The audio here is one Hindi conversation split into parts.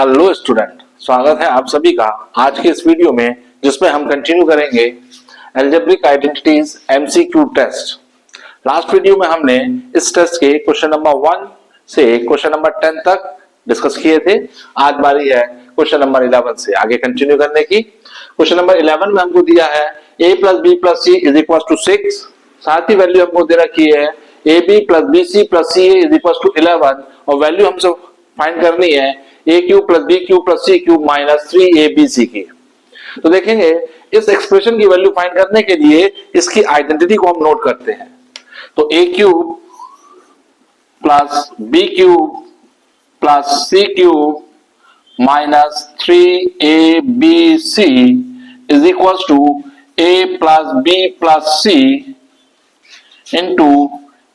हेलो स्टूडेंट, स्वागत है आप सभी का आज के इस वीडियो में, जिसमें हम कंटिन्यू करेंगे algebraic identities MCQ test. Last video में हमने इस टेस्ट के क्वेश्चन नंबर 1 से क्वेश्चन नंबर 10 तक डिस्कस किए थे। आज बारी है क्वेश्चन नंबर 11 से आगे कंटिन्यू करने की। क्वेश्चन नंबर 11 में हमको दिया है a + b + c = 6। साथ ही वैल्यू हमको दे रखी है ab + bc + ca = 11 और वैल्यू हमसे फाइंड करनी है a³ + b³ + c³ - 3abc की। तो देखेंगे इस एक्सप्रेशन की वैल्यू फाइंड करने के लिए इसकी आइडेंटिटी को हम नोट करते हैं। तो a³ + b³ + c³ - 3abc = a + b + c into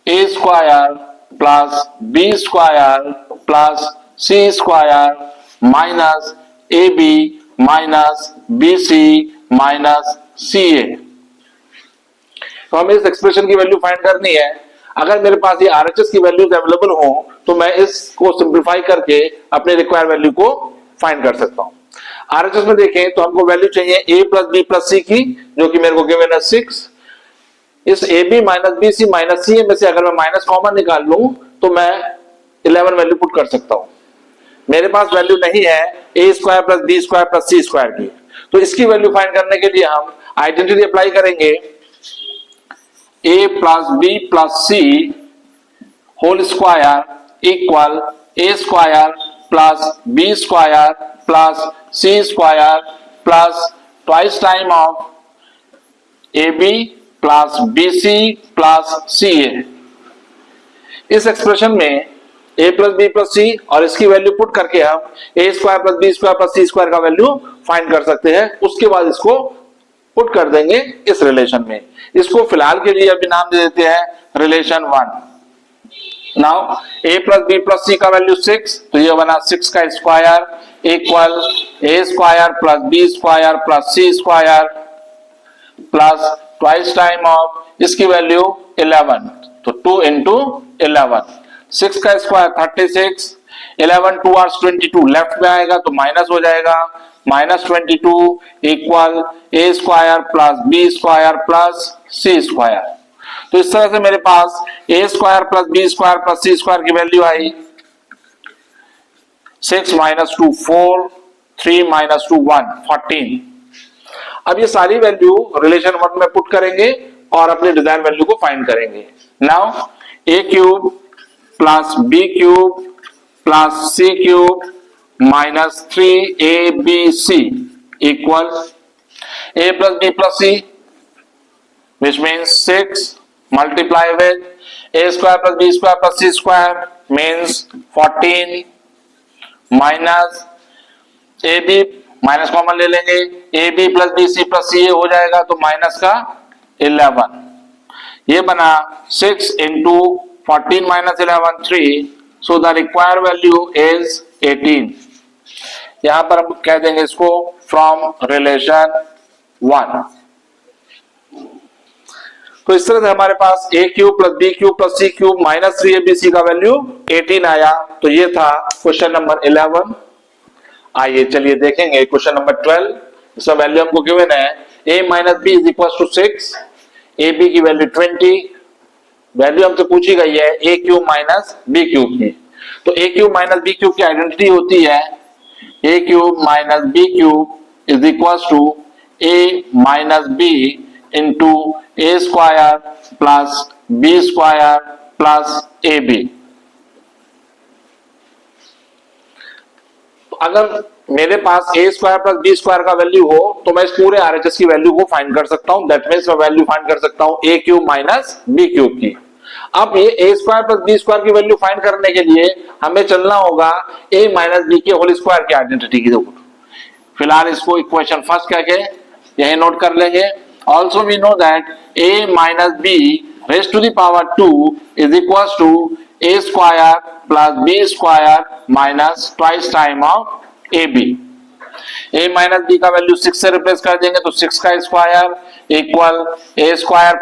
a² + b² + c² minus ab minus bc minus ca। तो हमें इस एक्सप्रेशन की वैल्यू फाइंड करनी है। अगर मेरे पास ये आरएचएस की वैल्यूज अवेलेबल हो तो मैं इसको सिंप्लीफाई करके अपने रिक्वायर्ड वैल्यू को फाइंड कर सकता हूं। आरएचएस में देखें तो हमको वैल्यू चाहिए a + b + c की, जो कि मेरे को गिवन है 6। इस ab - bc - ca में से अगर मैं माइनस कॉमन निकाल लूं तो मैं 11 वैल्यू पुट कर सकता हूं। मेरे पास वैल्यू नहीं है a² + b² + c² की, तो इसकी वैल्यू फाइंड करने के लिए हम आइडेंटिटी अप्लाई करेंगे। a + b + c whole square equal a² + b² + c² plus twice time of ab + bc + ca। इस एक्सप्रेशन में a + b + c और इसकी वैल्यू पुट करके हम a² + b² + c² का वैल्यू फाइंड कर सकते हैं। उसके बाद इसको पुट कर देंगे इस रिलेशन में। इसको फिलहाल के लिए अभी नाम दे देते हैं relation 1। Now a + b + c का वैल्यू 6, तो ये बना 6 का square equal a² + b² + c² plus twice time of इसकी वैल्यू 11, तो 2 × 11। 6 का स्क्वायर 36, 11 2 आवर्स 22 लेफ्ट में आएगा तो माइनस हो जाएगा, -22 इक्वल a² + b² + c²। तो इस तरह से मेरे पास a² + b² + c² की वैल्यू आई 6 - 2 4, 3 - 2 1 14। अब ये सारी वैल्यू रिलेशन 1 में पुट करेंगे और अपने डिजायर वैल्यू को फाइंड करेंगे। Now a³ + b³ + c³ - 3abc equal a + b + c, which means 6 multiply with a² + b² + c² means 14 minus ab minus common ले लेंगे, ab + bc + ca हो जाएगा तो माइनस का 11। ये बना 6 × 14 - 11 3, so the required value is 18। यहां पर हम कह देंगे इसको फ्रॉम रिलेशन 1। तो इस तरह से हमारे पास a³ + b³ + c³ - 3abc का वैल्यू 18 आया। तो ये था क्वेश्चन नंबर 11। आइए चलिए देखेंगे क्वेश्चन नंबर 12। इसका वैल्यू हमको गिवन है a - b = 6, ab की वैल्यू 20। वैल्यू हमसे पूछी गई है a³ - b³ की। तो a³ - b³ की आइडेंटिटी होती है a³ - b³ = a - b into a² + b² + ab। अगर मेरे पास a² + b² का वैल्यू हो तो मैं इस पूरे आरएचएस की वैल्यू को फाइंड कर सकता हूं। दैट मींस मैं वैल्यू फाइंड कर सकता हूं a³ - b³ की। अब ये a² + b² की वैल्यू फाइंड करने के लिए हमें चलना होगा a - b के होल स्क्वायर की आइडेंटिटी की तरफ। फिलहाल इसको इक्वेशन फर्स्ट करके यही नोट कर लेंगे। Also we know that a - b raised to the power 2 is equals to a² + b² minus twice time of ab। a - b का वैल्यू 6 से रिप्लेस कर देंगे तो 6 का स्क्वायर इक्वल a²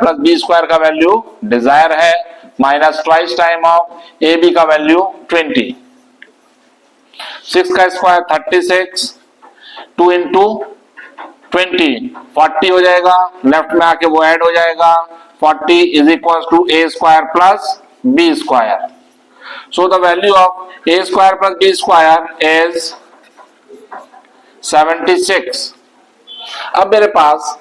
+ b² का वैल्यू डिजायर है minus twice time of ab का वैल्यू 20। 6 का स्क्वायर 36, 2 इंटू 20 40 हो जाएगा, लेफ्ट में आके वो ऐड हो जाएगा, 40 is equal to a square plus b square. So the value of a square plus b square is 76। अब मेरे पास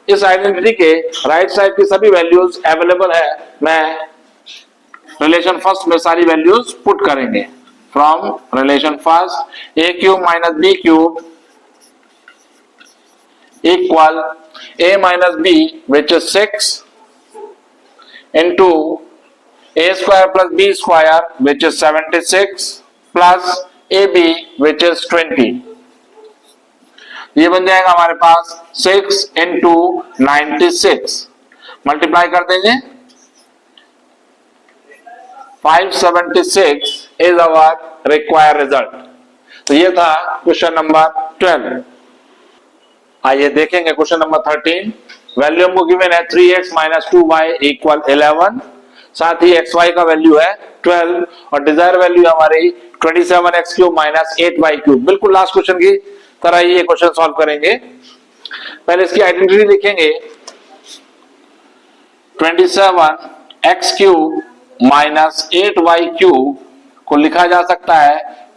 इस आइडेंटिटी के राइट साइड की सभी वैल्यूज अवेलेबल है। मैं रिलेशन फर्स्ट में सारी वैल्यूज पुट करेंगे। From relation first a cube minus b cube equal a minus b which is 6 into a square plus b square which is 76 plus a b which is 20। ये बन जाएगा हमारे पास 6 इंटू 96, मल्टीप्लाई कर देंगे 576 इज अवर रिक्वायर्ड रिजल्ट। तो ये था क्वेश्चन नंबर 12। आइए देखेंगे क्वेश्चन नंबर 13। वैल्यू हमको गिवन है 3x माइनस 2y इक्वल 11, साथ ही xy का वैल्यू है 12 और डिजायर वैल्यू हमारी 27x cube minus 8y cube. बिल्कुल लास्ट क्वेश्चन की तरह ये क्वेश्चन सॉल्व करेंगे। पहले इसकी आइडेंटिटी लिखेंगे। 27x cube minus 8y cube को लिखा जा सकता है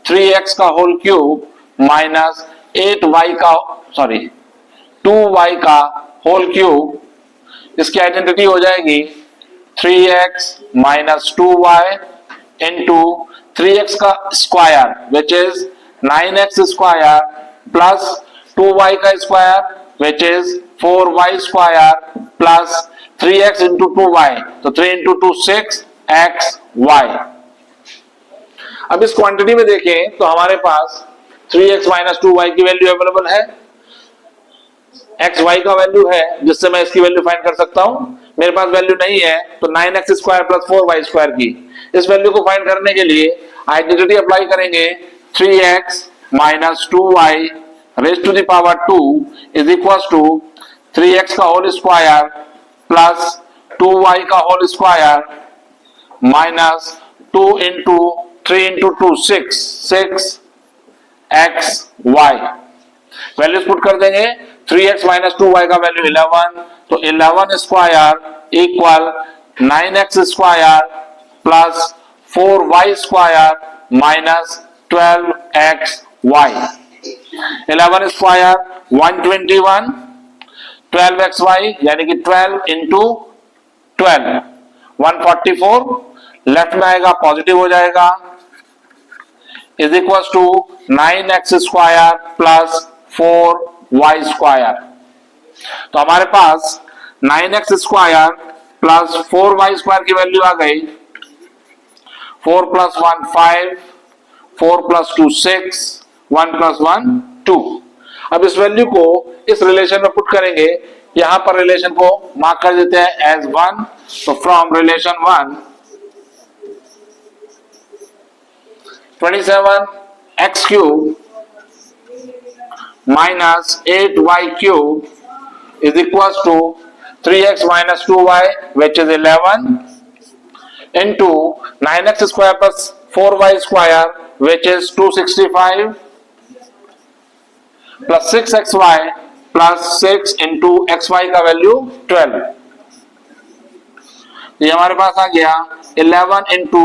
3x का होल क्यूब माइनस 2y का होल क्यूब। इसकी आइडेंटिटी हो जाएगी 3x minus 2y into 3x का square which is 9x square plus 2y का square which is 4y square plus 3x into 2y, तो 3 इंटू 2 6xy। अब इस क्वांटिटी में देखें तो हमारे पास 3x माइनस 2y की वैल्यू अवेलेबल है, xy का वैल्यू है जिससे मैं इसकी वैल्यू फाइंड कर सकता हूं। मेरे पास वैल्यू नहीं है तो 9x square plus 4y square की। इस वैल्यू को फाइंड करने के लिए आइडेंटिटी अप्लाई करेंगे। 3x minus 2y raise to the power 2 is equal to 3x का होल स्क्वायर प्लस 2y का whole square minus 2 into 3 into 2 6xy। Values put कर देंगे। 3x माइनस 2y का वैल्यू 11, तो 11 square equal 9x square plus 4y square minus 12xy। 11 square 121, 12xy यानी कि 12 इंटू 12 144, लेफ्ट में आएगा पॉजिटिव हो जाएगा, is equal to 9x square plus 4y square. तो हमारे पास 9x square plus 4y square की वैल्यू आ गई। 4 प्लस 1 5, 4 प्लस 2 6, 1 प्लस 1 2। अब इस वैल्यू को इस रिलेशन में पुट करेंगे। यहां पर रिलेशन को मार्क कर देते हैं एज 1। तो from relation 1 27x cube minus 8y cube is equal to 3x minus 2y which is 11 into 9x square plus 4y square which is 265 plus 6xy plus 6 into xy का वैल्यू 12। ये हमारे पास आ गया 11 इंटू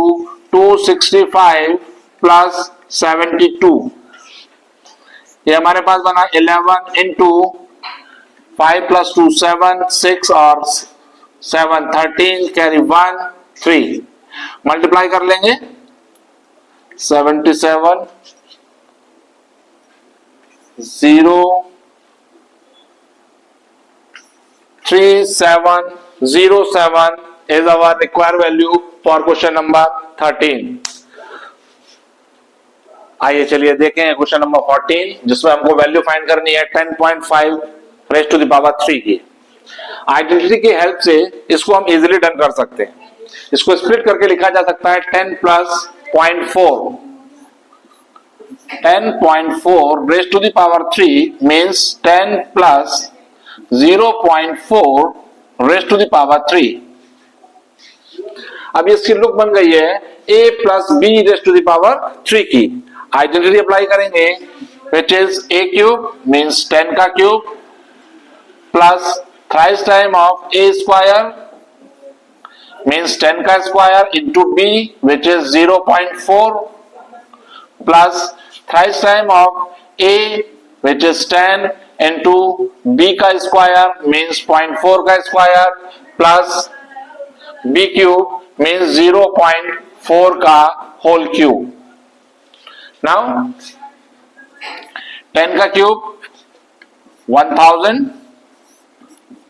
265 प्लस 72। ये हमारे पास बना 11 इंटू 5 प्लस 2 7, 6 और 7 13, कैरी 1 3, मल्टीप्लाई कर लेंगे 77 0 3707 is our required value for question number 13। आइए चलिए देखें क्वेश्चन नंबर 14 जिसमें हमको वैल्यू फाइंड करनी है 10.5 रेज टू द पावर 3 की। आइडेंटिटी की हेल्प से इसको हम इजीली डन कर सकते हैं। इसको स्प्लिट करके लिखा जा सकता है 10 plus 0.4। 10.4 raise to the power 3 means 10 plus 0.4 raise to the power 3। अब इसकी लुक बन गई है a plus b raise to the power 3 की। आइडेंटिटी अप्लाई करेंगे which is a cube means 10 का cube plus thrice time of a square means 10 का square into b which is 0.4 plus thrice time of a which is 10 into b का स्क्वायर means 0.4 का square plus b cube means 0.4 का होल क्यूब. Now 10 का cube 1000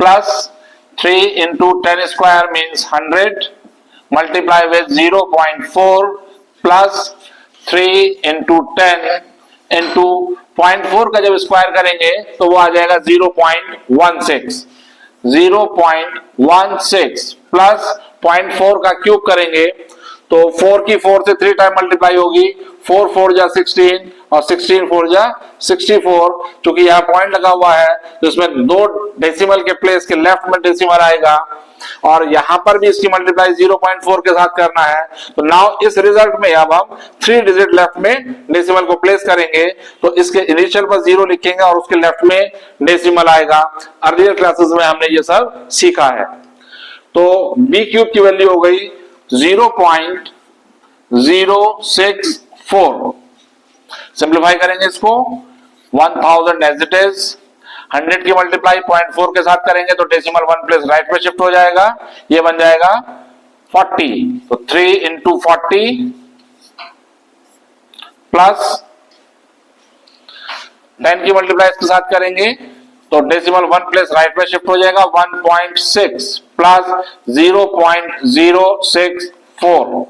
plus 3 into 10 square means 100 multiply with 0.4 plus 3 into 10 into 0.4 का जब स्क्वायर करेंगे तो वो आ जाएगा 0.16 प्लस 0.4 का क्यूब करेंगे तो 4 की 4 से 3 टाइम मल्टीप्लाई होगी 4 4 जा 16 और 16 4 जा 64. चूंकि यहाँ पॉइंट लगा हुआ है तो इसमें दो डेसिमल के प्लेस के लेफ्ट में डेसिमल आएगा और यहां पर भी इसकी मल्टीप्लाई 0.4 के साथ करना है. तो नाउ इस रिजल्ट में अब हम 3 डिजिट लेफ्ट में डेसिमल को प्लेस करेंगे तो इसके इनिशियल पर 0 लिखेंगे और उसके लेफ्ट में डेसिमल आएगा. अर्लियर क्लासेस में हमने ये सब सीखा है. तो b क्यूब की वैल्यू हो गई 0.064. सिंप्लीफाई करेंगे इसको 1000 एज इट इज 100 की मल्टीप्लाई 0.4 के साथ करेंगे तो डेसिमल 1 प्लेस राइट में शिफ्ट हो जाएगा. ये बन जाएगा 40. तो 3 into 40 प्लस 10 की मल्टीप्लाई इसके साथ करेंगे तो डेसिमल 1 प्लेस राइट में शिफ्ट हो जाएगा 1.6 प्लस 0.064.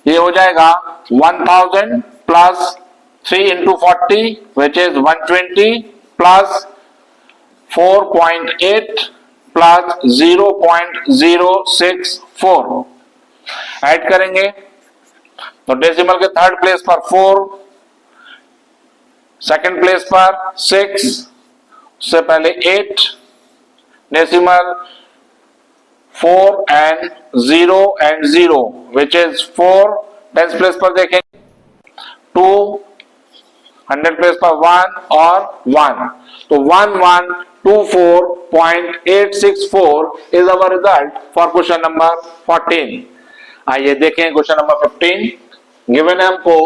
ये हो जाएगा 1000 plus 3 into 40 which is 120 plus 4.8 plus 0.064. Add करेंगे तो डेसिमल के थर्ड प्लेस पर 4, सेकंड प्लेस पर 6, उससे पहले 8, decimal 4 and 0 and 0 which is 4. Tens place पर देखेंगे 2, 100 प्लेस पर 1 और 1 तो 1124.864 is our result for question number 14. आइए देखें क्वेश्चन नंबर 15. गिवन है हमको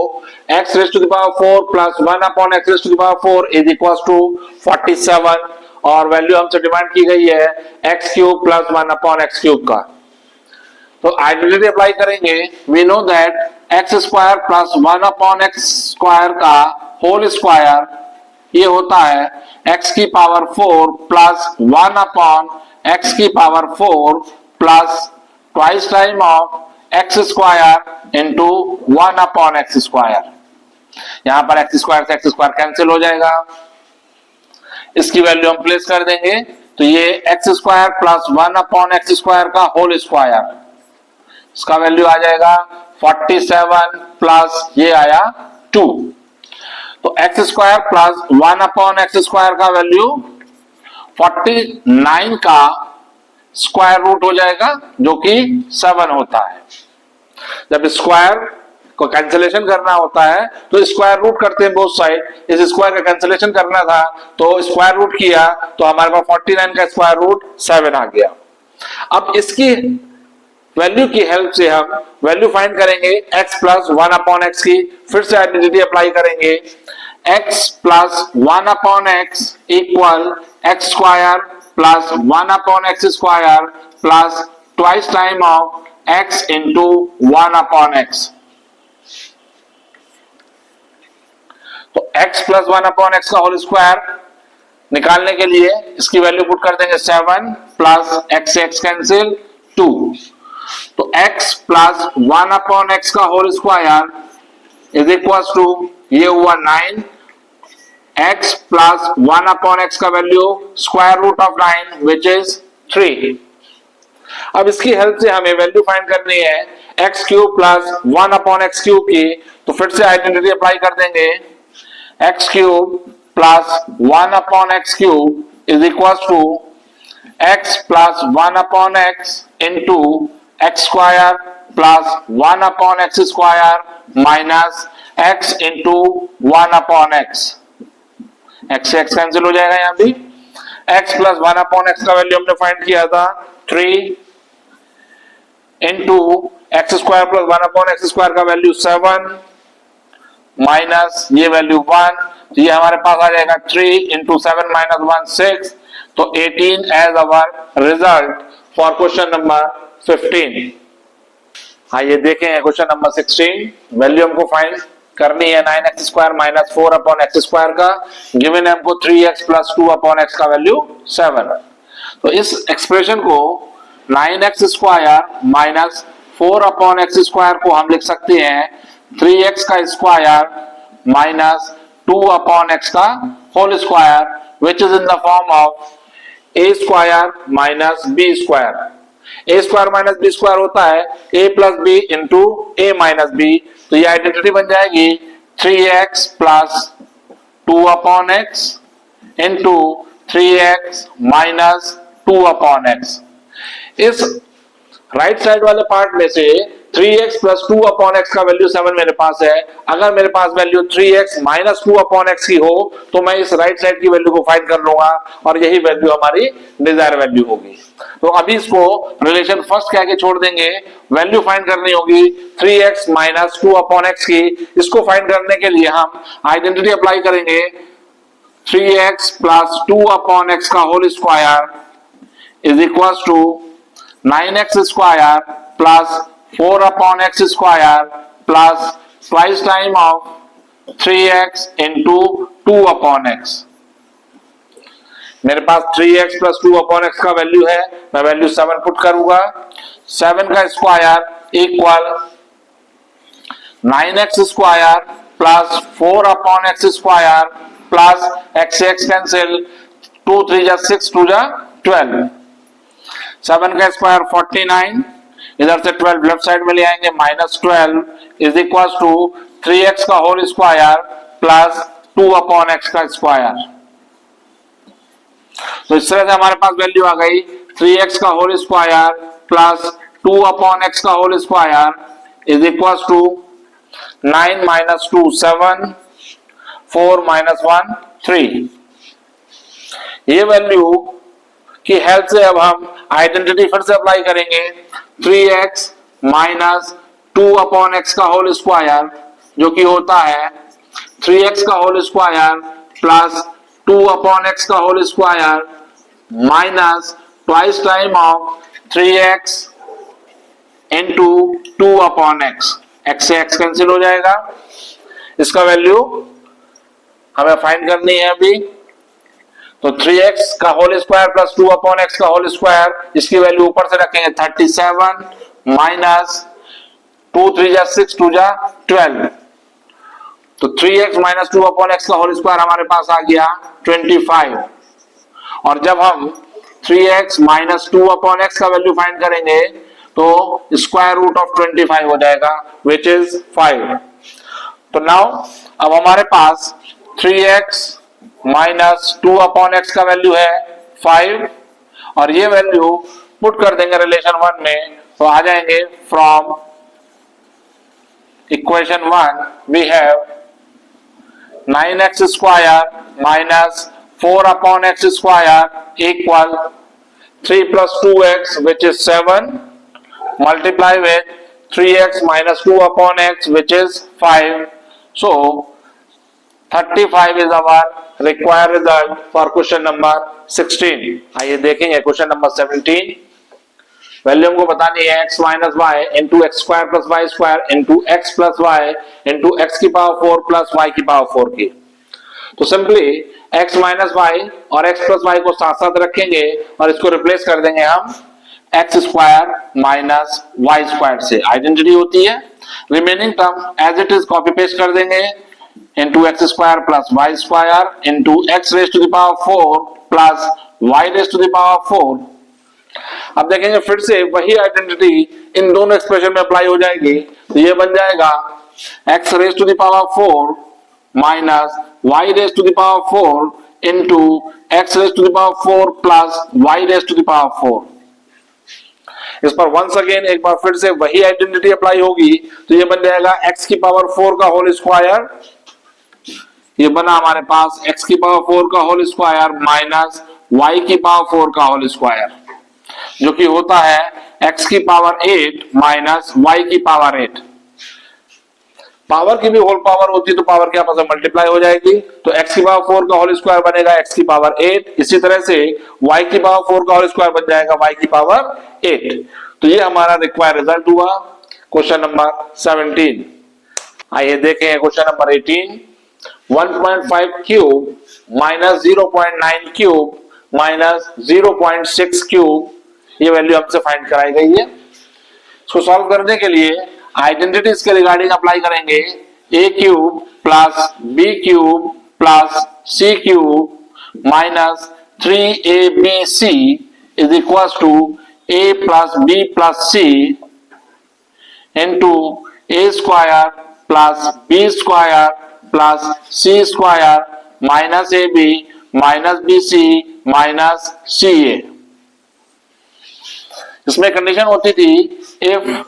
x raised to the power 4 plus 1 upon x raised to the power 4 is equals to 47 और वैल्यू हमसे डिमांड की गई है x cube plus 1 upon x cube का. तो आइडेंटिटी अप्लाई करेंगे. We know that x square plus 1 upon x square का होल स्क्वायर ये होता है x की पावर 4 प्लस 1 अपॉन x की power 4 plus twice time of x square into 1 upon x square. यहां पर एक्स स्क्वायर से एक्स स्क्वायर कैंसिल हो जाएगा. इसकी वैल्यू हम प्लेस कर देंगे तो ये x square plus 1 upon x square का होल स्क्वायर इसका वैल्यू आ जाएगा 47 प्लस ये आया 2. तो x square plus 1 upon x square का वैल्यू 49 का स्क्वायर रूट हो जाएगा जो कि 7 होता है. जब स्क्वायर को कैंसिलेशन करना होता है तो स्क्वायर रूट करते हैं बोथ साइड. इस स्क्वायर का कैंसिलेशन करना था तो स्क्वायर रूट किया तो हमारे पास 49 का स्क्वायर रूट 7 आ गया. अब इसकी वैल्यू की हेल्प से हम वैल्यू फाइंड करेंगे x प्लस 1 अपॉन एक्स की. फिर से आइडेंटिटी अप्लाई करेंगे. x plus 1 upon x equal x square plus 1 upon x square plus twice time of x into 1 upon x. तो x प्लस 1 अपॉन एक्स का होल स्क्वायर निकालने के लिए इसकी वैल्यू पुट कर देंगे 7 प्लस x से x कैंसिल 2. तो x प्लस 1 अपॉन एक्स का whole square is equal to ये हुआ 9. x प्लस 1 अपॉन एक्स का value square root of 9 which is 3. अब इसकी हेल्प से हमें वैल्यू फाइंड करनी है x cube plus 1 upon x cube की. तो फिर से आइडेंटिटी अप्लाई कर देंगे. x cube plus 1 upon x cube is equal to x plus 1 upon x into x square plus 1 upon x square minus x into 1 upon x, x से एक्स कैंसिल हो जाएगा यहां भी, x प्लस 1 अपॉन एक्स का वैल्यू हमने फाइंड किया था 3 into x square plus 1 upon x square का वैल्यू 7 माइनस ये वैल्यू 1, तो ये हमारे पास आ जाएगा 3 इंटू 7 माइनस 1 6, तो 18 as our result for question number 15। आइए देखें क्वेश्चन नंबर 16। वैल्यू हमको फाइंड करनी है 9x square minus 4 upon x square का, गिवन है हमको 3x प्लस 2 अपॉन एक्स का वैल्यू 7। तो इस एक्सप्रेशन को 9x square minus 4 upon x square को हम लिख सकते हैं 3x का स्क्वायर माइनस 2 अपॉन एक्स का whole square, which is in the form of a square minus b square. A square minus b square होता है a plus b into a minus b, तो ये आइडेंटिटी बन जाएगी 3x plus 2 upon x into 3x minus 2 upon x. इस राइट साइड वाले पार्ट में से 3x प्लस 2 अपॉन एक्स का वैल्यू 7 मेरे पास है। अगर मेरे पास value 3x minus 2 upon x की हो तो मैं इस राइट साइड की वैल्यू को फाइंड कर लूंगा और यही वैल्यू हमारी डिजायर वैल्यू होगी। तो अभी इसको रिलेशन फर्स्ट कह के छोड़ देंगे, वैल्यू फाइंड करनी होगी 3x माइनस 2 अपॉन एक्स की। इसको फाइंड करने के लिए हम आइडेंटिटी अप्लाई करेंगे 3x प्लस 2 अपॉन एक्स का whole square is equal to 9x square plus 4 upon x square plus twice time of 3x into 2 upon x. मेरे पास 3x प्लस 2 अपॉन एक्स का वैल्यू है, मैं वैल्यू 7 पुट करूंगा। 7 का square equal 9x square plus 4 upon x square plus x x cancel, 2 3 जा 6 2 जा 12। 7 का स्क्वायर 49, इधर से 12 लेफ्ट साइड में ले आएंगे, minus 12 is equal to 3x का whole square plus 2 upon x का स्क्वायर। तो इस तरह से हमारे पास वैल्यू आ गई 3x का whole square plus 2 upon x का whole square is equal to 9 minus 2 7, 4 minus 1 3। ये वैल्यू की हेल्प से अब हम आइडेंटिटी फिर से अप्लाई करेंगे 3x माइनस 2 अपॉन एक्स का होल स्क्वायर, जो कि होता है 3x का whole square plus 2 upon x का whole square minus twice time of 3x into 2 upon x. X से एक्स कैंसिल हो जाएगा। इसका वैल्यू हमें फाइंड करनी है अभी, तो 3x का whole square plus 2 upon x का होल स्क्वायर, इसकी वैल्यू ऊपर से रखेंगे 37 माइनस 2 3 जा 6 2 जा 12, तो 3x माइनस 2 अपॉन एक्स का होल स्क्वायर हमारे पास आ गया 25। और जब हम 3x माइनस 2 अपॉन एक्स का वैल्यू फाइंड करेंगे तो स्क्वायर रूट ऑफ 25 हो जाएगा, विच इज 5। तो नाउ अब हमारे पास 3x माइनस 2 अपॉन एक्स का वैल्यू है 5 और ये वैल्यू पुट कर देंगे रिलेशन 1 में, तो आ जाएंगे from equation 1 we have 9x square minus 4 upon x square equal 3 plus 2x which is 7 multiply with 3x minus 2 upon x which is 5। So 35 is our required result for question number 16। आइए देखेंगे क्वेश्चन नंबर 17। वैल्यू हमको बतानी है x minus y into x square plus y square into x plus y into x की पावर 4 प्लस वाई की पावर 4 की। तो सिंपली x माइनस वाई और x प्लस वाई को साथ साथ रखेंगे और इसको रिप्लेस कर देंगे हम x square minus y square से, आइडेंटिटी होती है। Remaining term as it is copy paste कर देंगे into x square plus y square into x raise to the power 4 plus y raise to the power 4। अब देखेंगे फिर से वही आइडेंटिटी इन दोनों एक्सप्रेशन में अप्लाई हो जाएगी, तो ये बन जाएगा x raise to the power 4 minus y raise to the power 4 into x raise to the power 4 plus y raise to the power 4। इस पर वंस अगेन एक बार फिर से वही आइडेंटिटी अप्लाई होगी, तो ये बन जाएगा x की पावर 4 का होल स्क्वायर, ये बना हमारे पास x की पावर 4 का होल स्क्वायर माइनस y की पावर 4 का होल स्क्वायर, जो कि होता है x की पावर 8 माइनस y की पावर 8। पावर की भी होल पावर होती तो पावर के आपस में मल्टीप्लाई हो जाएगी, तो x की पावर 4 का होल स्क्वायर बनेगा x की पावर 8, इसी तरह से y की पावर 4 का होल स्क्वायर बन जाएगा y की पावर 8। तो ये हमारा रिक्वायर्ड रिजल्ट हुआ क्वेश्चन नंबर 17। आइए देखें question number 18। 1.5 cube minus 0.9 cube minus 0.6 cube, ये वैल्यू हमसे फाइंड कराई गई है। इसको सॉल्व करने के लिए आइडेंटिटीज के रिगार्डिंग अप्लाई करेंगे। A cube plus b cube plus c cube minus 3abc is equal to a plus b plus c into a square plus b square plus c square minus a b minus b c minus c a. इसमें कंडीशन होती थी if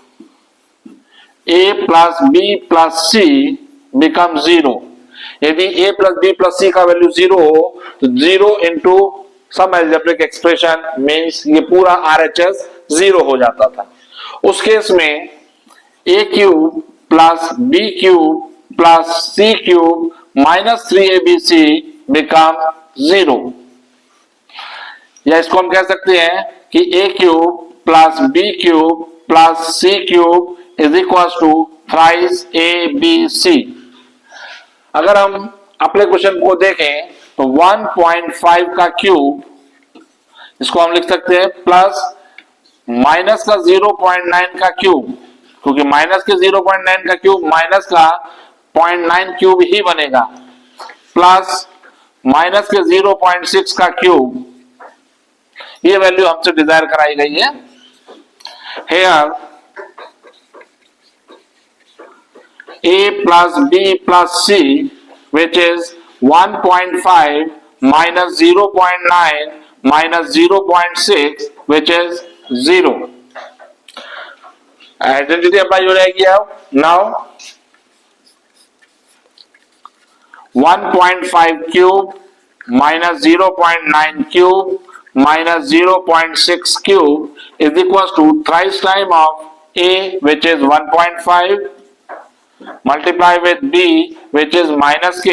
a plus b plus c become 0, यदि a plus b plus c का वैल्यू 0 हो तो 0 into some algebraic expression means ये पूरा RHS 0 हो जाता था। उस केस में a cube plus b cube plus c cube minus 3abc become 0, या इसको हम कह सकते हैं कि a cube plus b cube plus c cube is equal to thrice abc। अगर हम अपने क्वेश्चन को देखें तो 1.5 का क्यूब, इसको हम लिख सकते हैं प्लस माइनस का 0.9 का क्यूब, क्योंकि माइनस के 0.9 का क्यूब माइनस का 0.9 क्यूब ही बनेगा, प्लस माइनस के 0.6 का क्यूब, ये वैल्यू हमसे डिजायर कराई गई है। Here a plus b plus c which is 1.5 minus 0.9 minus 0.6 which is 0, identity apply हो जाएगी। अब now 1.5 cube minus 0.9 cube minus 0.6 cube is equals to thrice time of a which is 1.5 multiply with b which is minus k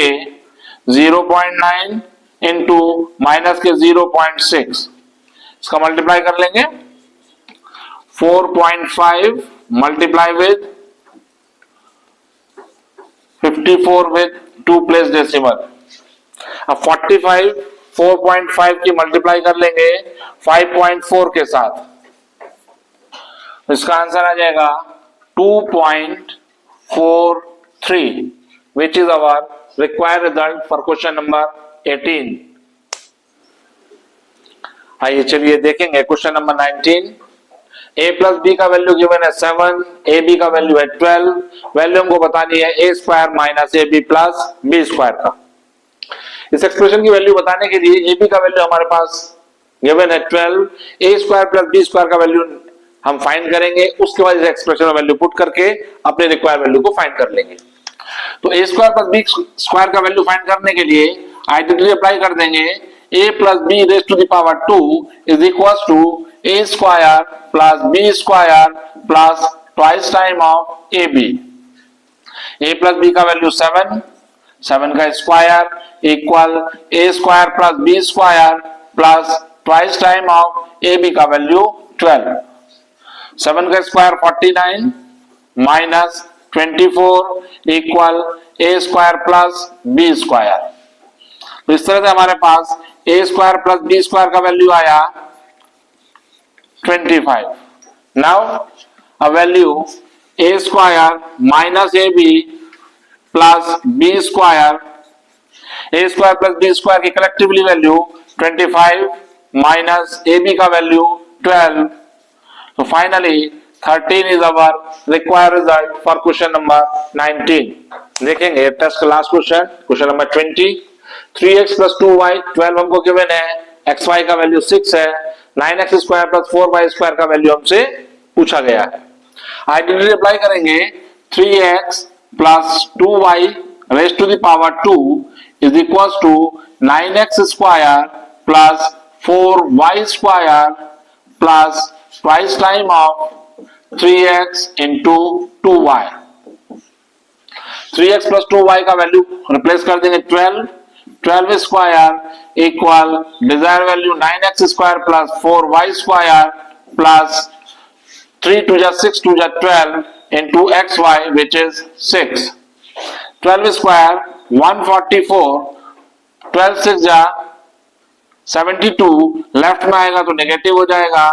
0.9 into minus के 0.6, इसका मल्टीप्लाई कर लेंगे। 4.5 multiply with 54 with 2 place decimal. अब 45 4.5 की मल्टीप्लाई कर लेंगे 5.4 के साथ, इसका आंसर आ जाएगा 2.43 which is our required result for question number 18। आइए चलिए देखेंगे question number 19। a plus b का वैल्यू गिवन है 7, ए बी का वैल्यू है 12, वैल्यू हमको बतानी है a square minus a b plus b square का। इस एक्सप्रेशन की वैल्यू बताने के लिए ए बी का वैल्यू हमारे पास गिवन है 12, ए स्क्वायर प्लस बी स्क्वायर का वैल्यू हम फाइंड करेंगे, उसके बाद इस एक्सप्रेशन में वैल्यू पुट करके अपने रिक्वायर्ड वैल्यू को फाइंड कर लेंगे। तो a square plus b square का वैल्यू फाइंड करने के लिए आइडेंटिटी अप्लाई कर देंगे। a plus b raise to the power 2 is equal to a square plus b square plus twice time of a b. A plus b का वैल्यू 7, 7 का square equal a square plus b square plus twice time of a b का वैल्यू 12। 7 का square 49 minus 24 equal a square plus b square. तो इस तरह से हमारे पास a square plus b square का वैल्यू आया 25। Now a value a square minus a b plus b square, a square plus b square की collectively value 25 minus a b का value 12। So finally 13 is our required result for question number 19। देखेंगे टेस्ट का last question, question number 20। 3x plus 2y 12 हमको गिवन है, xy का वैल्यू 6 है, 9x square plus 4y square का वैल्यू हमसे पूछा गया है। आइडेंटिटी अप्लाई करेंगे 3x plus 2y raise to the power 2 is equal to 9x square plus 4y square plus twice time of 3x into 2y। 3x plus 2y का वैल्यू रिप्लेस कर देंगे 12 square equal desire value 9x square plus 4y square plus 3 2 जा 6 2 जा 12 into xy which is 6। 12 square 144, 12 6 जा 72, लेफ्ट में आएगा तो नेगेटिव हो जाएगा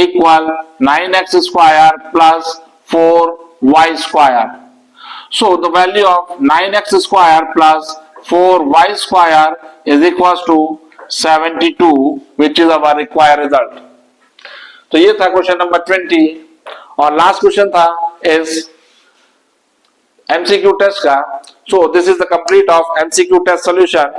equal 9x square plus 4y square. So the value of 9x square plus 4y square is equals to 72, which is our required result. तो ये था क्वेश्चन नंबर 20 और लास्ट क्वेश्चन था इस MCQ टेस्ट का। So this is the complete of MCQ test solution.